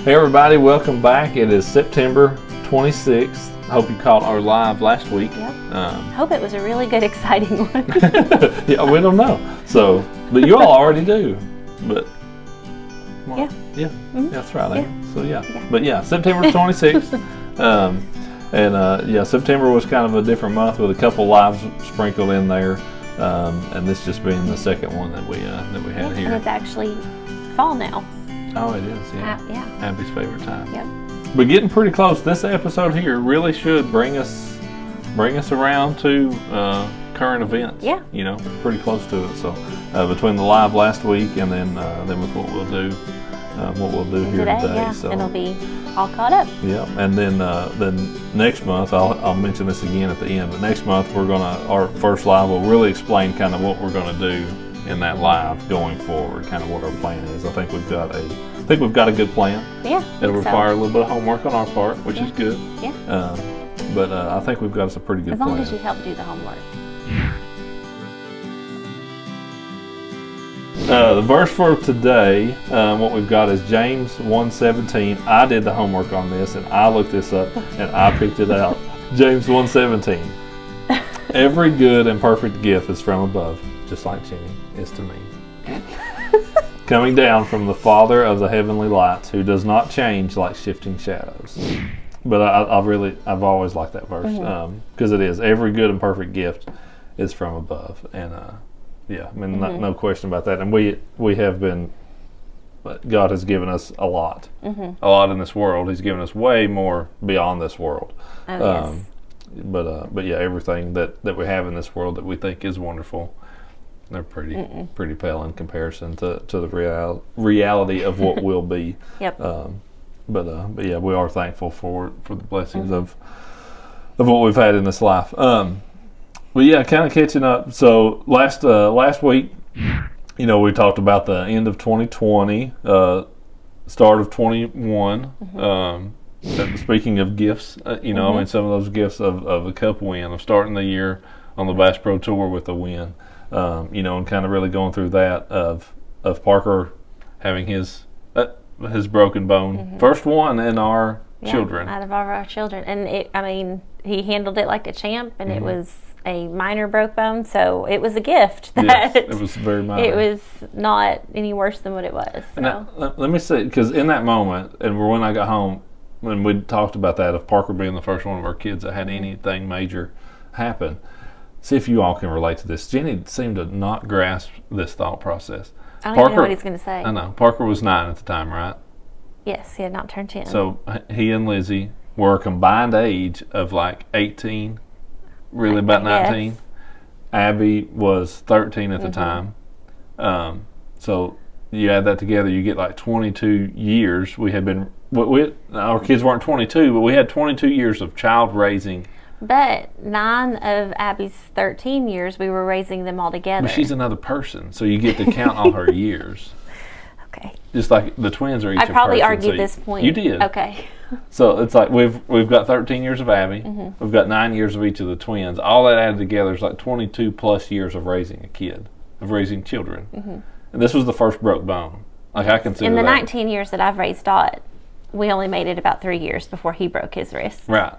Hey everybody, welcome back. It is September 26th. I hope you caught our live last week. Yep. Hope it was a really good, exciting one. Yeah, we don't know. So, but you all already do. But well, yeah, mm-hmm. That's right. Yeah. So yeah. But yeah, September 26th. September was kind of a different month with a couple lives sprinkled in there, and this just being the second one that we had here. And it's actually fall now. Oh, it is. Yeah. Abby's favorite time. Yep. But getting pretty close. This episode here really should bring us around to current events. Yeah. You know, pretty close to it. So between the live last week and then with what we'll do here today. Yeah. So it'll be all caught up. Yeah. And then next month I'll mention this again at the end. But next month our first live will really explain kind of what we're gonna do in that live going forward, kind of what our plan is. I think we've got a good plan. Yeah. It'll require a little bit of homework on our part, which is good. Yeah. But I think we've got us a pretty good plan. As long as you help do the homework. The verse for today, what we've got is James 1:17. I did the homework on this, and I looked this up, and I picked it out. James 1:17. Every good and perfect gift is from above, just like Jennie is to me. Coming down from the Father of the heavenly lights, who does not change like shifting shadows. But I've always liked that verse, because it is every good and perfect gift is from above, and no question about that. And we have been. God has given us a lot in this world. He's given us way more beyond this world. Oh, yes. But yeah, everything that we have in this world that we think is wonderful, they're pretty pale in comparison to the reality of what will be. Yep. But yeah, we are thankful for the blessings of what we've had in this life. But yeah, kind of catching up. So last week, we talked about the end of 2020, start of 21. Speaking of gifts, I mean, some of those gifts of a cup win, of starting the year on the Bass Pro Tour with a win, and kind of really going through that of Parker having his broken bone, first one in our children. Out of our children, and he handled it like a champ, and it was a minor broke bone, so it was a gift. Yes, it was very minor. It was not any worse than what it was. So. Now, let me say, because in that moment, and when I got home, when we talked about that, of Parker being the first one of our kids that had anything major happen, see if you all can relate to this. Jennie seemed to not grasp this thought process. I don't even know what he's going to say. I know. Parker was 9 at the time, right? Yes, he had not turned 10. So he and Lizzie were a combined age of like 18, really about 19. Yes. Abby was 13 at the time. So you add that together, you get like 22 years. We had been... our kids weren't 22, but we had 22 years of child raising. But 9 of Abby's 13 years, we were raising them all together. But she's another person, so you get to count all her years. Okay. Just like the twins are each a person. I probably argued this point. You did. Okay. So it's like we've got 13 years of Abby. We've got 9 years of each of the twins. All that added together is like 22 plus years of raising a kid, of raising children. And this was the first broke bone. Like I consider in the that. 19 years that I've raised Dot, we only made it about 3 years before he broke his wrist. Right.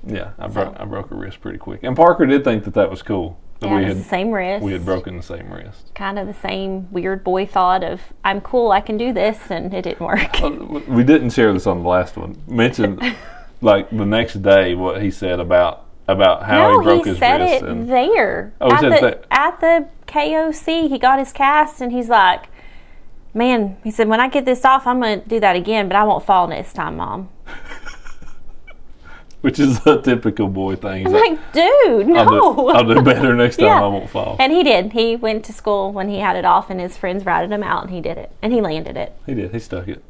Yeah, I broke a wrist pretty quick. And Parker did think that was cool. That we had the same wrist. We had broken the same wrist. Kind of the same weird boy thought of, I'm cool, I can do this, and it didn't work. We didn't share this on the last one. Mentioned, like, the next day what he said about how he broke his wrist. No, he said it there. Oh, at the KOC, he got his cast, and he's like, man, he said, when I get this off, I'm going to do that again, but I won't fall next time, Mom. Which is a typical boy thing. I'm like, dude, no. I'll do better next time. I won't fall. And he did. He went to school when he had it off, and his friends routed him out, and he did it. And he landed it. He did. He stuck it.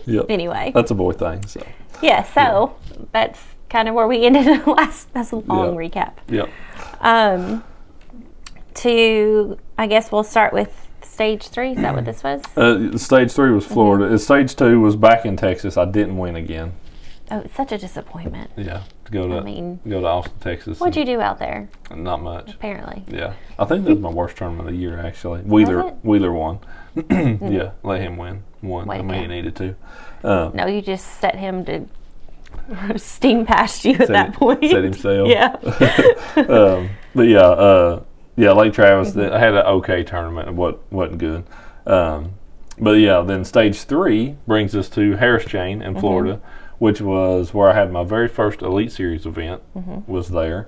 Yep. Anyway. That's a boy thing. So. Yeah, so that's kind of where we ended that's a long recap. Yep. I guess we'll start with Stage 3. Is that what this was? Stage 3 was Florida. Stage 2 was back in Texas. I didn't win again. Oh, it's such a disappointment. Yeah, to go to Austin, Texas. What'd you do out there? Not much. Apparently. Yeah, I think that was my worst tournament of the year, actually. Wheeler won. Yeah, let him win one. Way I to mean, go. he needed to. No, you just set him to steam past you at that point. Set himself. Yeah. But yeah, Lake Travis had an okay tournament. It wasn't good. But yeah, then stage 3 brings us to Harris Chain in Florida, which was where I had my very first Elite Series event. Was there,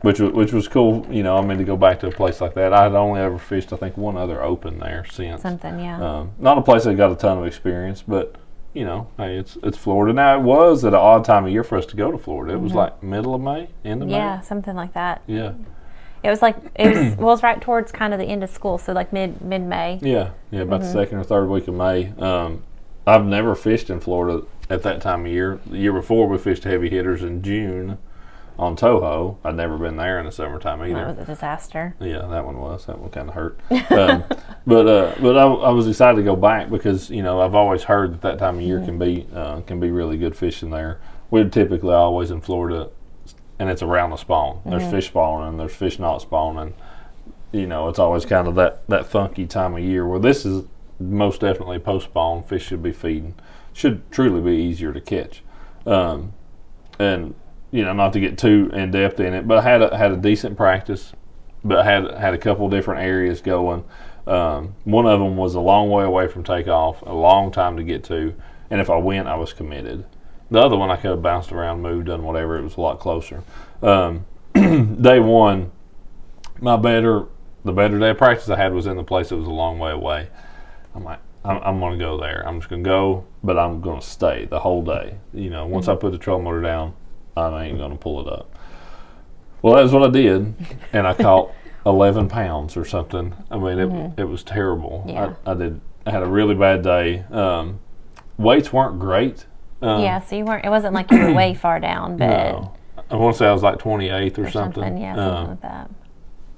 which was cool. You know, I mean, to go back to a place like that. I had only ever fished, I think, one other Open there since. Something, yeah. Not a place that got a ton of experience, but you know, hey, it's Florida. Now, it was at an odd time of year for us to go to Florida. It was like middle of May, end of May. Yeah, something like that. Yeah. It was it was right towards kind of the end of school, so like mid-May. Yeah, about the second or third week of May. I've never fished in Florida at that time of year. The year before, we fished Heavy Hitters in June on Toho. I'd never been there in the summertime either. That was a disaster. Yeah, that one kind of hurt. But I was excited to go back because, you know, I've always heard that time of year can be really good fishing there. We're typically always in Florida, and it's around the spawn. There's fish spawning, there's fish not spawning. You know, it's always kind of that funky time of year where this is most definitely post spawn. Fish should be feeding. Should truly be easier to catch. And you know, not to get too in depth in it, but I had a decent practice, but had a couple different areas going. One of them was a long way away from takeoff, a long time to get to, and if I went, I was committed. The other one I could have bounced around, moved, done whatever. It was a lot closer. Day one, the better day of practice I had was in the place that was a long way away. I'm like, I'm going to go there. I'm just going to go, but I'm going to stay the whole day. You know, once I put the trolling motor down, I ain't going to pull it up. Well, that was what I did, and I caught 11 pounds or something. I mean, it was terrible. Yeah. I had a really bad day. Weights weren't great. Yeah, so it wasn't like you were way far down, but No. I want to say I was like 28th or something. Yeah, something like that.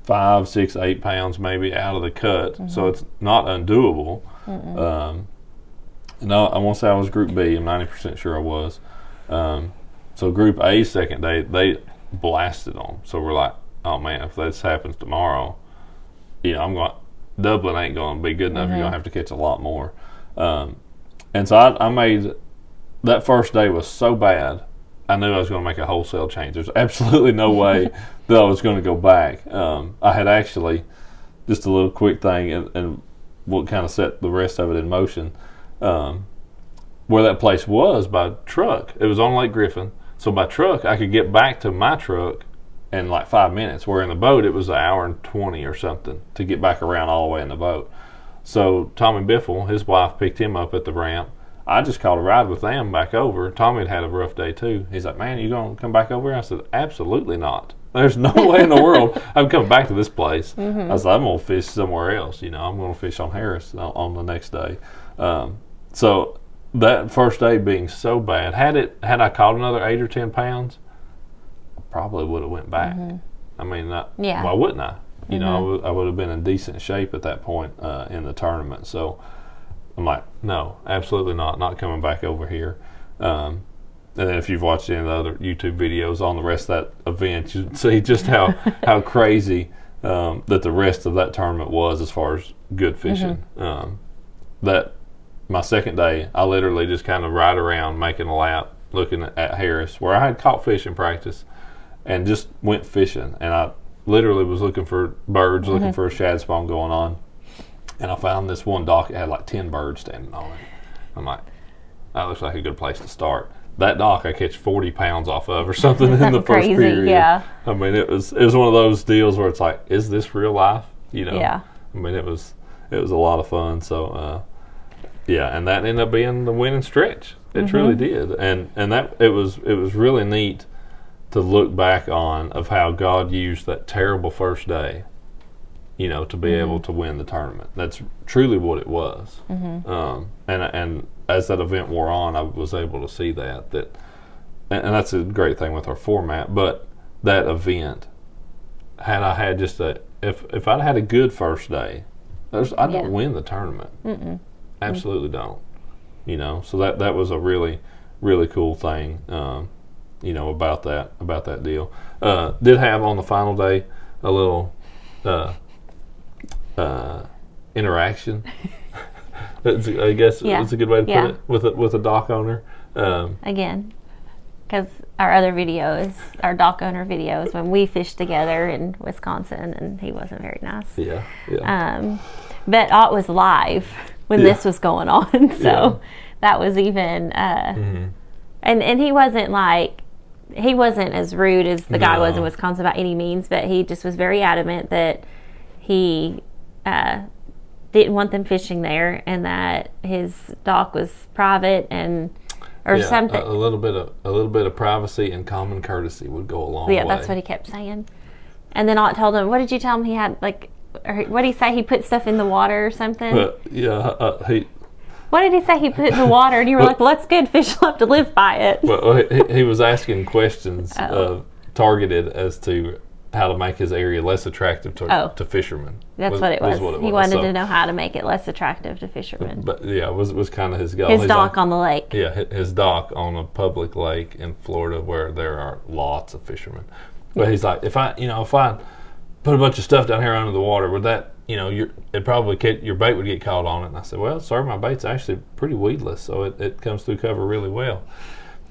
5, 6, 8 pounds maybe out of the cut, so it's not undoable. No, I want to say I was Group B. I'm 90% sure I was. So Group A's second day, they blasted them. So we're like, oh man, if this happens tomorrow, you know, Dublin ain't going to be good enough. You're going to have to catch a lot more. And so I made, that first day was so bad, I knew I was going to make a wholesale change. There's absolutely no way that I was going to go back. I had actually, just a little quick thing, and what kind of set the rest of it in motion, where that place was by truck. It was on Lake Griffin. So by truck, I could get back to my truck in like 5 minutes, where in the boat, it was an hour and 20 or something to get back around all the way in the boat. So Tommy Biffle, his wife, picked him up at the ramp. I just caught a ride with them back over. Tommy had a rough day too. He's like, man, you going to come back over here? I said, absolutely not. There's no way in the world I'm coming back to this place. I said, I'm going to fish somewhere else. You know, I'm going to fish on Harris on the next day. So that first day being so bad, had I caught another 8 or 10 pounds, I probably would have went back. I mean, why wouldn't I? You know, I would have been in decent shape at that point in the tournament. So I'm like, no, absolutely not coming back over here. And then if you've watched any of the other YouTube videos on the rest of that event, you see just how crazy that the rest of that tournament was as far as good fishing. That my second day, I literally just kind of ride around making a lap, looking at Harris, where I had caught fish in practice, and just went fishing. And I literally was looking for birds, looking for a shad spawn going on. And I found this one dock that had like 10 birds standing on it. I'm like, that looks like a good place to start. That dock I catch 40 pounds off of or something in the first period. Yeah. I mean, it was one of those deals where it's like, is this real life? You know? Yeah. I mean, it was a lot of fun. So, yeah, and that ended up being the winning stretch. It truly did. And that it was really neat to look back on of how God used that terrible first day, you know, to be able to win the tournament. That's truly what it was. And as that event wore on, I was able to see that and that's a great thing with our format. But that event, had I had just if I'd had a good first day, I don't win the tournament. Absolutely don't. You know, so that was a really, really cool thing. You know, about that deal. Did have on the final day a little interaction. I guess it's a good way to put it with a dock owner. Again, because our dock owner videos when we fished together in Wisconsin, and he wasn't very nice. Yeah. But Ott was live when this was going on, so that was even. And he wasn't as rude as the guy was in Wisconsin by any means, but he just was very adamant that he didn't want them fishing there, and that his dock was private something. A little bit of privacy and common courtesy would go a long way. Yeah, that's what he kept saying. And then Ott told him, what did you tell him he had, or what did he say? He put stuff in the water or something? What did he say he put in the water? And you were like, well, that's good. Fish will have to live by it. Well, he was asking questions targeted as to how to make his area less attractive to fishermen. That's what it was. He wanted to know how to make it less attractive to fishermen. But was kind of his goal. His dock on the lake. Yeah, his dock on a public lake in Florida where there are lots of fishermen. But he's like, if I put a bunch of stuff down here under the water, would that, your bait would get caught on it? And I said, well, sir, my bait's actually pretty weedless, so it comes through cover really well.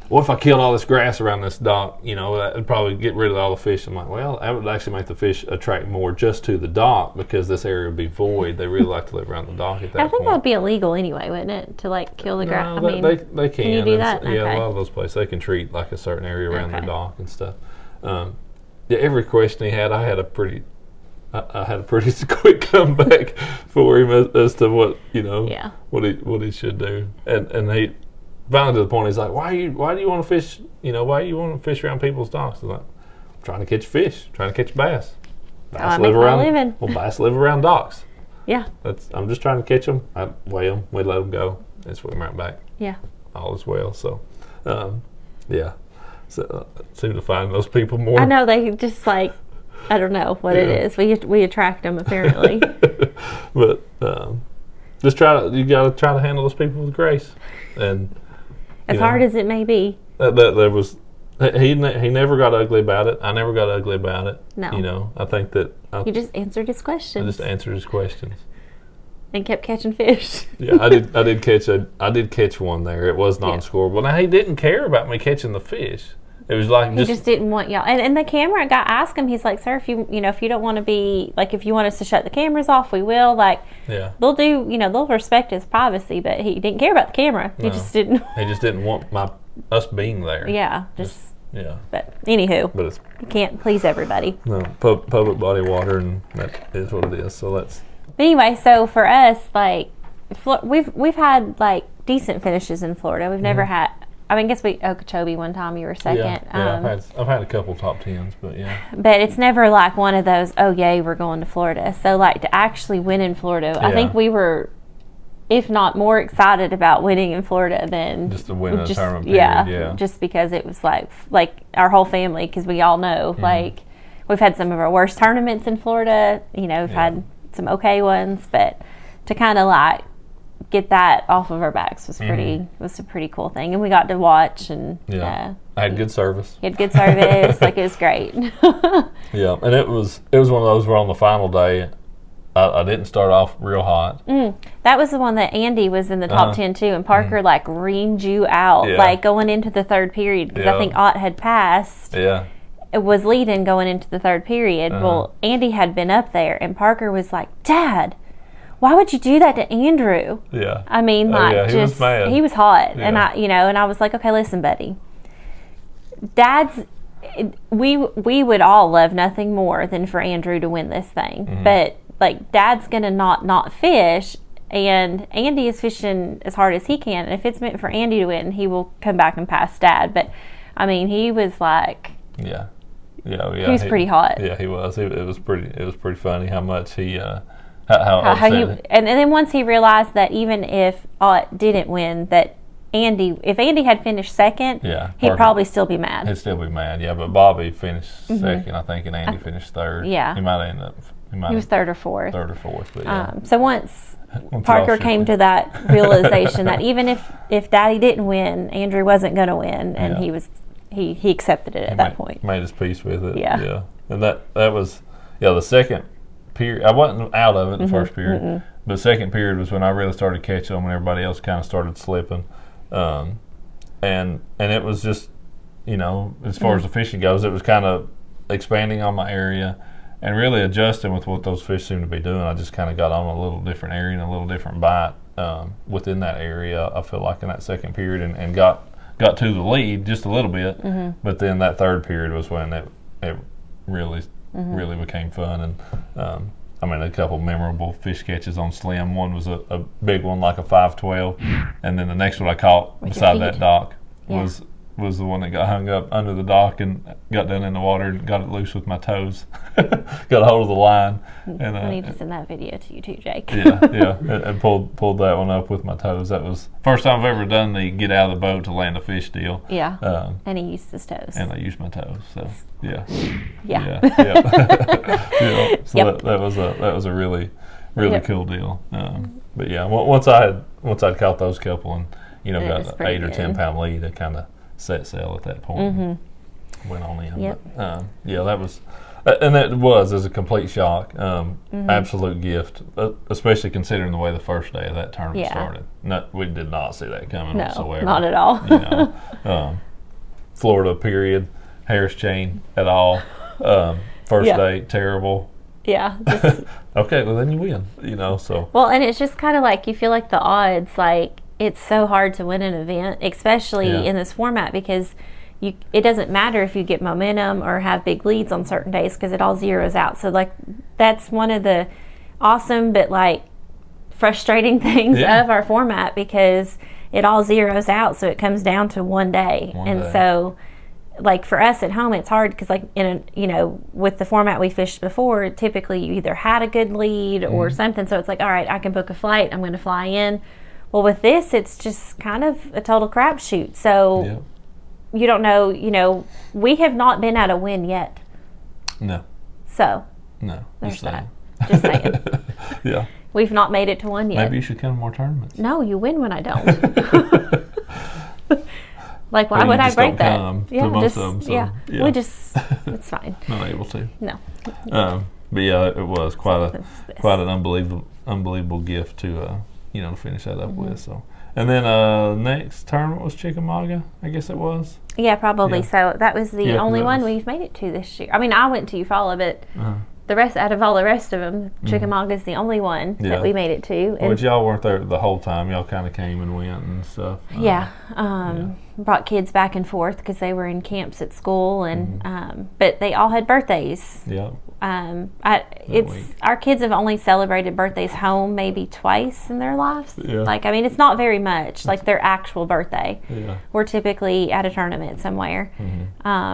What if I killed all this grass around this dock? That would probably get rid of all the fish. I'm like, well, that would actually make the fish attract more just to the dock because this area would be void. They really like to live around the dock at that point. I think that would be illegal anyway, wouldn't it? To kill the grass? No, they can. Can you do that? Yeah, a lot of those places, they can treat like a certain area around the dock and stuff. Every question he had, I had a pretty quick comeback for him as to what what he should do, and he finally to the point he's like, why do you want to fish? Why do you want to fish around people's docks? I'm like, I'm trying to catch fish, trying to catch bass. Bass live around docks. Yeah, I'm just trying to catch them. I weigh them, we let them go, and swim right back. Yeah, all is well. So, So seem to find those people more. I know, they just I don't know what it is. We attract them apparently. But you got to try to handle those people with grace, and as hard as it may be. There was he never got ugly about it. I never got ugly about it. No, I think that you just answered his questions. I just answered his questions. And kept catching fish. Yeah, I did catch one there. It was non-scoreable. Now he didn't care about me catching the fish. It was like he just didn't want y'all. And the camera guy asked him. He's like, "Sir, if you don't want to be if you want us to shut the cameras off, we will." They'll do. They'll respect his privacy, but he didn't care about the camera. He just didn't. He just didn't want us being there. Yeah, But anywho, you can't please everybody. No, public body water, and that is what it is. So that's. But anyway, so for us, we've had decent finishes in Florida. We've never had. I guess Okeechobee one time you were second. Yeah, I've had a couple top tens, but yeah. But it's never one of those, oh yay, we're going to Florida. So to actually win in Florida, I think we were, if not more excited about winning in Florida than just to win a tournament period. Yeah, just because it was like our whole family, because we all know we've had some of our worst tournaments in Florida. We've had some okay ones, but to kind of get that off of our backs was was a pretty cool thing, and we got to watch and I had good service. You had good service, it was great. Yeah, and it was one of those where on the final day, I didn't start off real hot. That was the one that Andy was in the top 10 too, and Parker reamed you out going into the third period because I think Ott had passed. Yeah. It was leading going into the third period. Well, Andy had been up there, and Parker was like, "Dad, why would you do that to Andrew?" Yeah. I mean, he was mad. He was hot. Yeah. And I was like, okay, listen, buddy. We would all love nothing more than for Andrew to win this thing. But Dad's gonna not fish, and Andy is fishing as hard as he can. And if it's meant for Andy to win, he will come back and pass Dad. But I mean, he was yeah. He was pretty hot. Yeah, he was. It was pretty funny how much he and then once he realized that even if Ott didn't win, that if Andy had finished second, he'd probably still be mad. He'd still be mad, yeah. But Bobby finished second, I think, and Andy finished third. Yeah, he might end up. He was third or fourth. But yeah. So once Parker came to that realization that even if Daddy didn't win, Andrew wasn't going to win, and he accepted it at that point. Made his peace with it. Yeah. And that was the second period, I wasn't out of it the first period, but the second period was when I really started catching them, and everybody else kind of started slipping. And it was just, as far as the fishing goes, it was kind of expanding on my area and really adjusting with what those fish seem to be doing. I just kind of got on a little different area and a little different bite within that area, I feel like, in that second period, and got to the lead just a little bit. But then that third period was when it really became fun. And a couple memorable fish catches on Slim. One was a big one, like a 512, and then the next one I caught beside that dock was the one that got hung up under the dock and got down in the water and got it loose with my toes. Got a hold of the line. And I need to send that video to you too, Jake. and pulled that one up with my toes. That was first time I've ever done the get out of the boat to land a fish deal. And he used his toes. And I used my toes. So Yeah. So that was a really cool deal. But yeah, once I'd caught those couple and got an 8 or 10 pound lead, I kind of set sail at that point. Went on in. But, that was. And that was as a complete shock, absolute gift, especially considering the way the first day of that tournament started. We did not see that coming whatsoever. Not at all. Florida, period. Harris chain at all. First day, terrible. Yeah. Okay, well then you win. So. Well, and it's just kind of like you feel like the odds, like it's so hard to win an event, especially in this format, because it doesn't matter if you get momentum or have big leads on certain days, because it all zeroes out. So like that's one of the awesome but like frustrating things of our format, because it all zeroes out, so it comes down to one day. So like for us at home, it's hard because like with the format we fished before, typically you either had a good lead or something, so it's like, all right, I can book a flight, I'm going to fly in. Well, with this, it's just kind of a total crapshoot. So you don't know, we have not been at a win yet. No. So. No. There's that. Just saying. Yeah. We've not made it to one yet. Maybe you should come to more tournaments. No, you win when I don't. Like, why would I break that? We just, it's fine. Not able to. No. But yeah, it was quite an unbelievable gift to to finish that up with. So, and then next tournament was Chickamauga, I guess it was. Yeah, probably. So that was the only one we've made it to this year. I mean, I went to Eufaula, but the rest, out of all the rest of them, Chickamauga is the only one that we made it to. But y'all weren't there the whole time. Y'all kind of came and went and stuff. Brought kids back and forth because they were in camps at school, and but they all had birthdays. Yeah. Our kids have only celebrated birthdays home maybe twice in their lives. Yeah. Like, I mean, it's not very much, like their actual birthday. Yeah. We're typically at a tournament somewhere,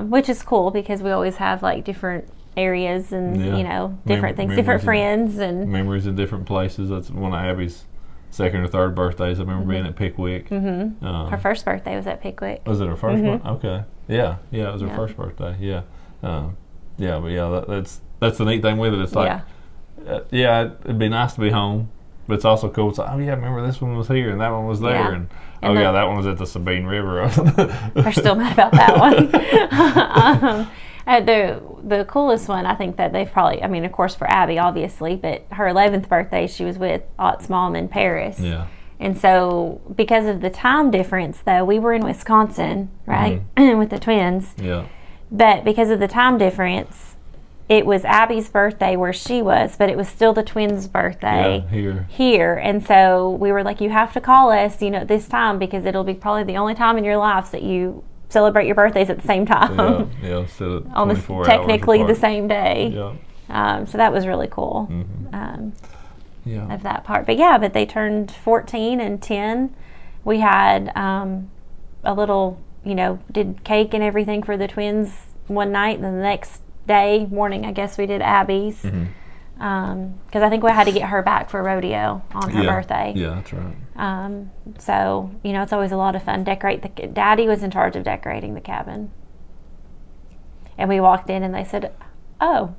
which is cool because we always have like different areas and different things, different friends and memories in different places. That's one of Abby's second or third birthdays. I remember being at Pickwick. Her first birthday was at Pickwick. Was it her first one? Okay. Yeah, it was her first birthday. Yeah. That's the neat thing with it. It's like, it'd be nice to be home, but it's also cool. It's like, remember this one was here and that one was there, and that one was at the Sabine River. We're still mad about that one. The coolest one, I think that they've probably, I mean, of course for Abby, obviously, but her 11th birthday, she was with Ott's mom in Paris. Yeah. And so, because of the time difference, though, we were in Wisconsin, right, with the twins. Yeah. But because of the time difference, it was Abby's birthday where she was, but it was still the twins' birthday here. And so we were like, you have to call us, this time, because it'll be probably the only time in your lives that you celebrate your birthdays at the same time. Instead of 24 on technically hours the same day. Yeah. So that was really cool. Of that part. But they turned 14 and 10. We had a little, did cake and everything for the twins one night, and then the next morning, I guess we did Abby's. Because I think we had to get her back for rodeo on her birthday. Yeah, that's right. So, it's always a lot of fun. Daddy was in charge of decorating the cabin. And we walked in and they said, oh,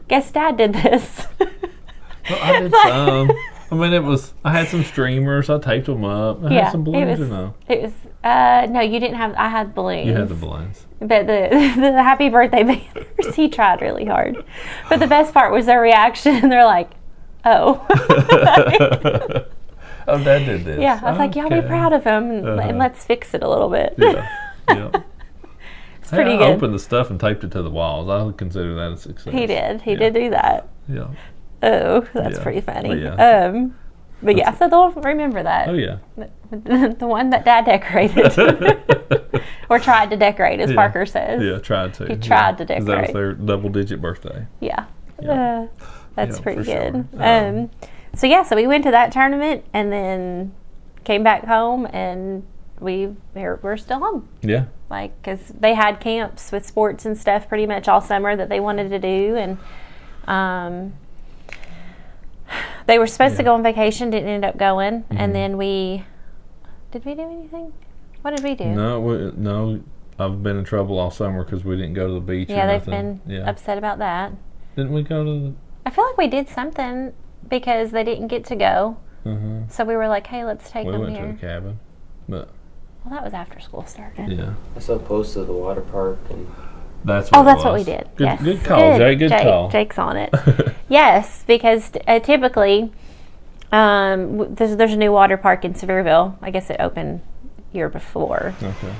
guess Dad did this. Well, I did some. I mean, I had some streamers. I taped them up. I had some balloons or no? It was, no, you didn't have, I had balloons. You had the balloons. But the happy birthday banners, he tried really hard. But the best part was their reaction. They're like, oh. Oh, Dad did this. Yeah, I was like, y'all be proud of him and let's fix it a little bit. Yeah. It's pretty good. I opened the stuff and taped it to the walls. I would consider that a success. He did. He did do that. Yeah. Oh, that's pretty funny. But yeah, so they'll remember that. Oh, yeah. The one that Dad decorated. Or tried to decorate, as Parker says. Yeah, tried to. He tried to decorate. That was their double-digit birthday. Yeah. That's pretty good. Sure. So we went to that tournament and then came back home, and we're still home. Yeah. Like, because they had camps with sports and stuff pretty much all summer that they wanted to do, and they were supposed to go on vacation, didn't end up going, and then did we do anything? What did we do? No, I've been in trouble all summer because we didn't go to the beach. Yeah, they've been upset about that. Didn't we go to the... I feel like we did something because they didn't get to go. So we were like, hey, let's take them here. We went to the cabin. But well, that was after school started. Yeah. I saw posts of the water park and... That's what we did. Good, yes. Good call, Jay. Good call. Jake's on it. Yes, because typically there's a new water park in Sevierville. I guess it opened year before. Okay.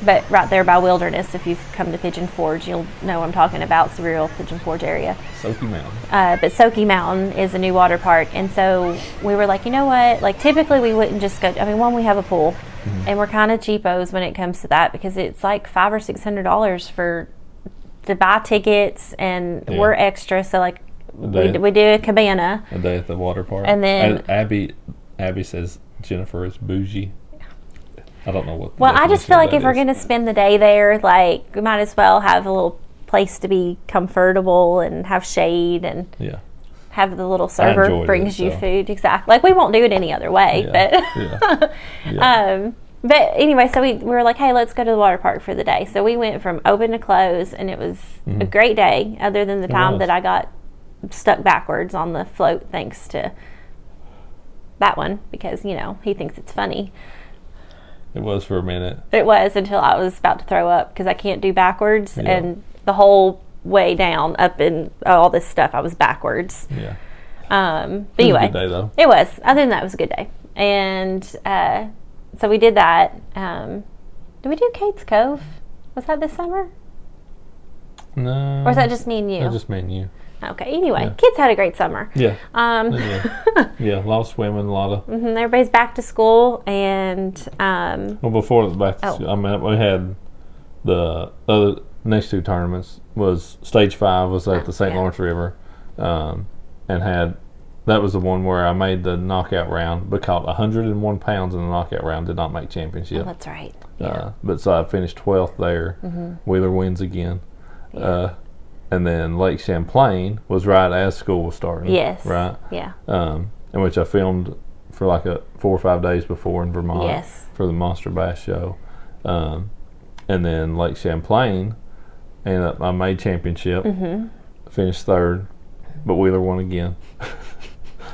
But right there by Wilderness, if you've come to Pigeon Forge, you'll know what I'm talking about, Sevierville, Pigeon Forge area. Soaky Mountain. But Soaky Mountain is a new water park, and so we were like, you know what? Like, typically we wouldn't just go. I mean, one, we have a pool, and we're kind of cheapos when it comes to that because it's like $500 or $600 to buy tickets, and we're extra. So like, we do a cabana. A day at the water park. And then Abby says Jennifer is bougie. I don't know what. Well, I just feel like if we're going to spend the day there, like, we might as well have a little place to be comfortable and have shade and have the little server brings you food. Exactly. Like, we won't do it any other way, but anyway, so we were like, hey, let's go to the water park for the day. So we went from open to close, and it was a great day, other than the time that I got stuck backwards on the float, thanks to that one, because, he thinks it's funny. It was for a minute. It was until I was about to throw up because I can't do backwards, and the whole way down, up in all this stuff, I was backwards. Yeah. But anyway, it was a good day, though. It was. Other than that, it was a good day, and so we did that. Did we do Kate's Cove? Was that this summer? No. Or was that just me and you? That just me and you. Okay. Anyway, kids had a great summer. Yeah. A lot of swimming, a lot of. Everybody's back to school, and well, before back to school, I mean, we had the other next two tournaments. Was stage 5 was at the St. Lawrence River, and that was the one where I made the knockout round, but caught 101 pounds in the knockout round. Did not make championship. Oh, that's right. But so I finished 12th there. Wheeler wins again. And then Lake Champlain was right as school was starting. Yes. Right? Yeah. In which I filmed for like 4 or 5 days before in Vermont for the Monster Bass Show. And then Lake Champlain, and I made championship, finished 3rd, but Wheeler won again.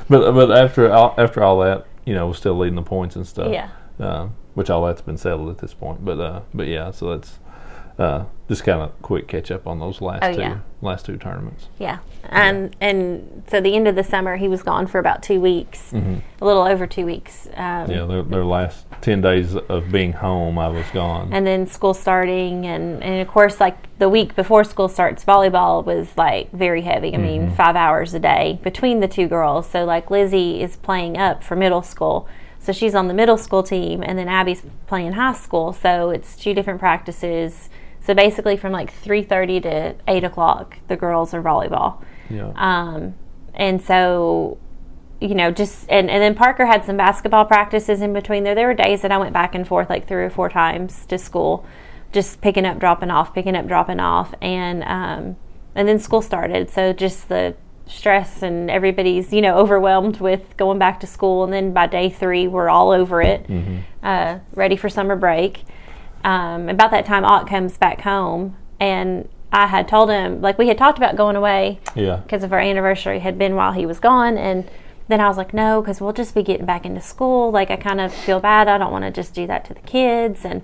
but after all that, we're still leading the points and stuff. Yeah. Which all that's been settled at this point. But yeah, so that's just kind of quick catch up on those last two tournaments. Yeah. And so the end of the summer, he was gone for about 2 weeks, a little over 2 weeks. Their last 10 days of being home, I was gone. And then school starting, and of course, like the week before school starts, volleyball was like very heavy. I mean, 5 hours a day between the two girls. So like Lizzie is playing up for middle school. So she's on the middle school team, and then Abby's playing high school. So it's 2 different practices. So basically from like 3:30 to 8 o'clock, the girls are volleyball. Yeah. And so, just, and then Parker had some basketball practices in between there. There were days that I went back and forth like 3 or 4 times to school, just picking up, dropping off. And then school started. So just the stress, and everybody's, overwhelmed with going back to school. And then by day 3, we're all over it, ready for summer break. About that time, Ott comes back home, and I had told him, like, we had talked about going away because of our anniversary had been while he was gone, and then I was like, no, because we'll just be getting back into school. Like, I kind of feel bad. I don't want to just do that to the kids. And,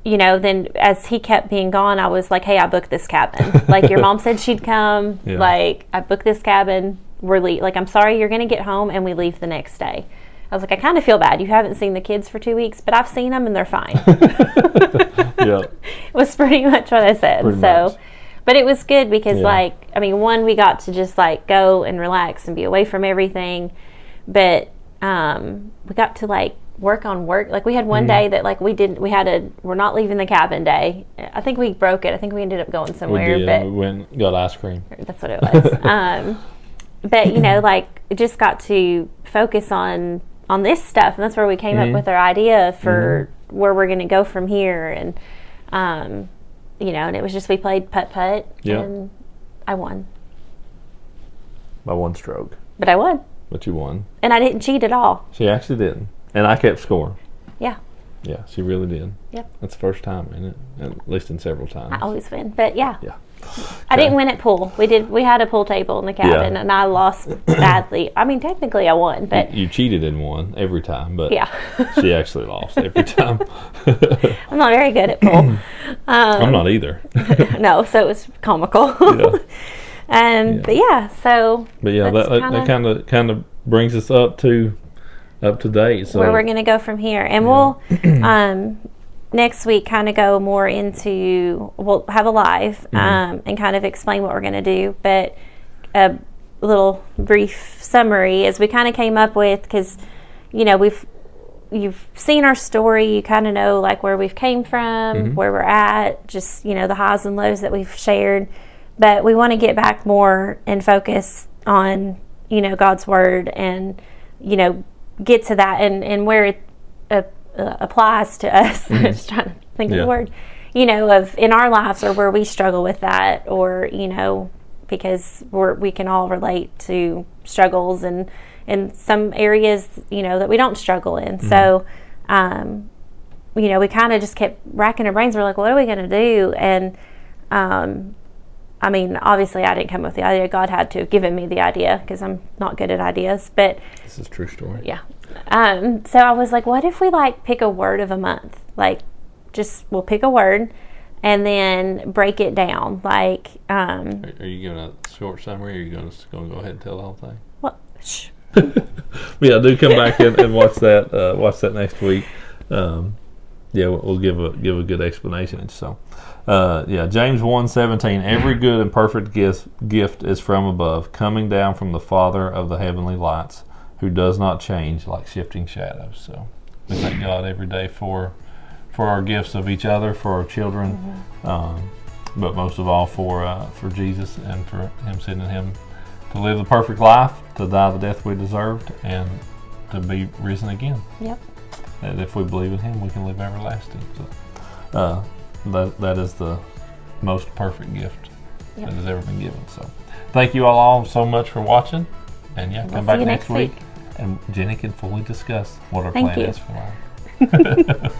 then as he kept being gone, I was like, hey, I booked this cabin. Like, your mom said she'd come. Yeah. Like, I booked this cabin. Like, I'm sorry, you're going to get home, and we leave the next day. I was like, I kind of feel bad. You haven't seen the kids for 2 weeks, but I've seen them, and they're fine. Yeah. It was pretty much what I said. Pretty much. But it was good because, one, we got to just, go and relax and be away from everything. But we got to, work on work. Like, we had one day that, we're not leaving the cabin day. I think we broke it. I think we ended up going somewhere. We did. But we went and got ice cream. That's what it was. But, just got to focus on this stuff. And that's where we came up with our idea for where we're going to go from here. And, and it was just, we played putt-putt, and I won. By one stroke. But I won. But you won. And I didn't cheat at all. She actually didn't. And I kept score. Yeah. Yeah, she really did. Yep. That's the first time, isn't it? At least in several times. I always win. But, yeah. Yeah. I didn't win at pool. We had a pool table in the cabin, and I lost badly. I mean, technically I won, but... You cheated and won every time, but she actually lost every time. I'm not very good at pool. I'm not either. No, so it was comical. Yeah. But yeah, so... But yeah, that kind of brings us up to date. So where we're going to go from here. And we'll... next week kind of go more into, we'll have a live and kind of explain what we're going to do, but a little brief summary as we kind of came up with, because you've seen our story, you kind of know where we've came from, where we're at, just the highs and lows that we've shared, but we want to get back more and focus on God's word and get to that and where it applies to us. I'm just trying to think of the word, of in our lives, or where we struggle with that, or because we can all relate to struggles and in some areas that we don't struggle in. So we kind of just kept racking our brains. We're like, what are we going to do? And obviously I didn't come up with the idea. God had to have given me the idea, because I'm not good at ideas. But this is a true story. Yeah. So I was like, what if we pick a word of a month? We'll pick a word and then break it down. Are you giving a short summary, or are you going to go ahead and tell the whole thing? Well, shh. Yeah, do come back and watch that next week. We'll give a good explanation. So, James 1:17. Every good and perfect gift is from above, coming down from the Father of the heavenly lights, who does not change like shifting shadows. So we thank God every day for our gifts of each other, for our children, but most of all for Jesus, and for Him sending Him to live the perfect life, to die the death we deserved, and to be risen again. Yep. And if we believe in Him, we can live everlasting. So that is the most perfect gift that has ever been given. So thank you all so much for watching. And come back next week. And Jennie can fully discuss what our plan is for life.